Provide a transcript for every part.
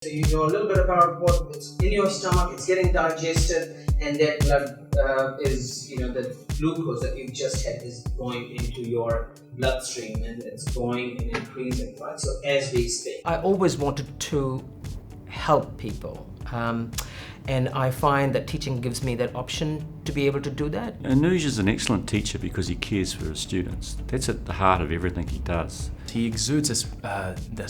So you know a little bit about what's in your stomach, it's getting digested, and that blood is, the glucose that you've just had is going into your bloodstream and it's going and increasing, right? So as we speak. I always wanted to help people. And I find that teaching gives me that option to be able to do that. Anujs is an excellent teacher because he cares for his students. That's at the heart of everything he does. He exudes this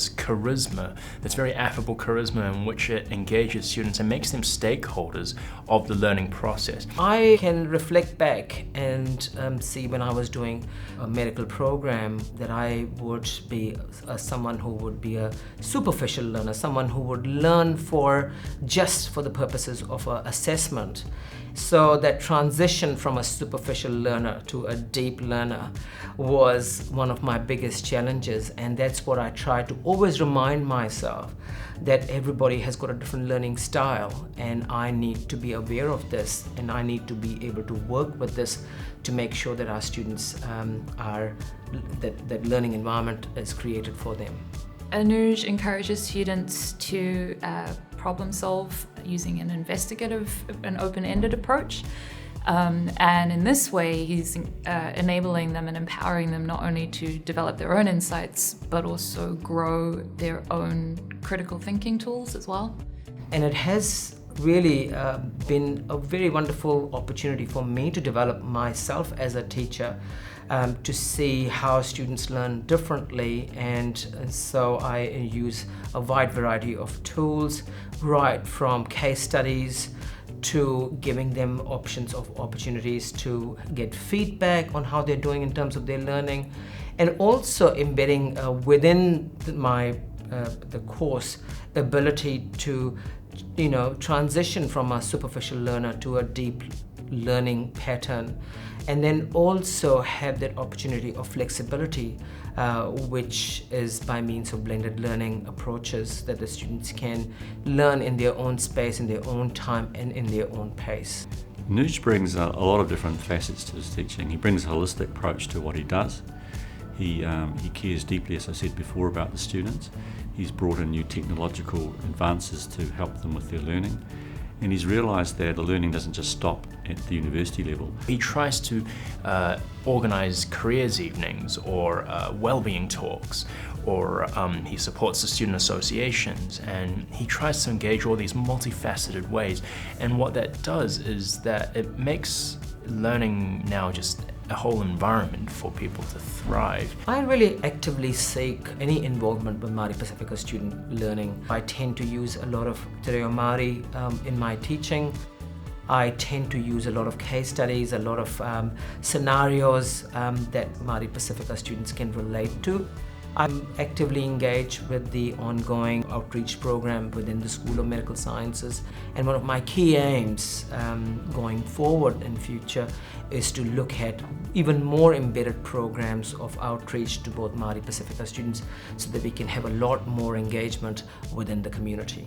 charisma, this very affable charisma in which it engages students and makes them stakeholders of the learning process. I can reflect back and see when I was doing a medical program that I would be someone who would be a superficial learner, someone who would learn just for the purposes of assessment. So that transition from a superficial learner to a deep learner was one of my biggest challenges, and that's what I try to always remind myself, that everybody has got a different learning style, and I need to be aware of this, and I need to be able to work with this to make sure that our students that learning environment is created for them. Anuj encourages students to problem solve using an investigative and open-ended approach. And in this way, he's enabling them and empowering them not only to develop their own insights, but also grow their own critical thinking tools as well. And it has really been a very wonderful opportunity for me to develop myself as a teacher, to see how students learn differently, and so I use a wide variety of tools, right from case studies to giving them opportunities to get feedback on how they're doing in terms of their learning, and also embedding within the course ability to transition from a superficial learner to a deep learning pattern, and then also have that opportunity of flexibility, which is by means of blended learning approaches that the students can learn in their own space, in their own time, and in their own pace. Anujs brings a lot of different facets to his teaching. He brings a holistic approach to what he does. He cares deeply, as I said before, about the students. He's brought in new technological advances to help them with their learning. And he's realised that the learning doesn't just stop at the university level. He tries to organise careers evenings or well-being talks, or he supports the student associations, and he tries to engage all these multifaceted ways. And what that does is that it makes learning now just a whole environment for people to thrive. I really actively seek any involvement with Maori Pacifica student learning. I tend to use a lot of Te Reo Māori in my teaching. I tend to use a lot of case studies, a lot of scenarios that Maori Pacifica students can relate to. I'm actively engaged with the ongoing outreach program within the School of Medical Sciences, and one of my key aims going forward in future is to look at even more embedded programs of outreach to both Maori Pacifica students, so that we can have a lot more engagement within the community.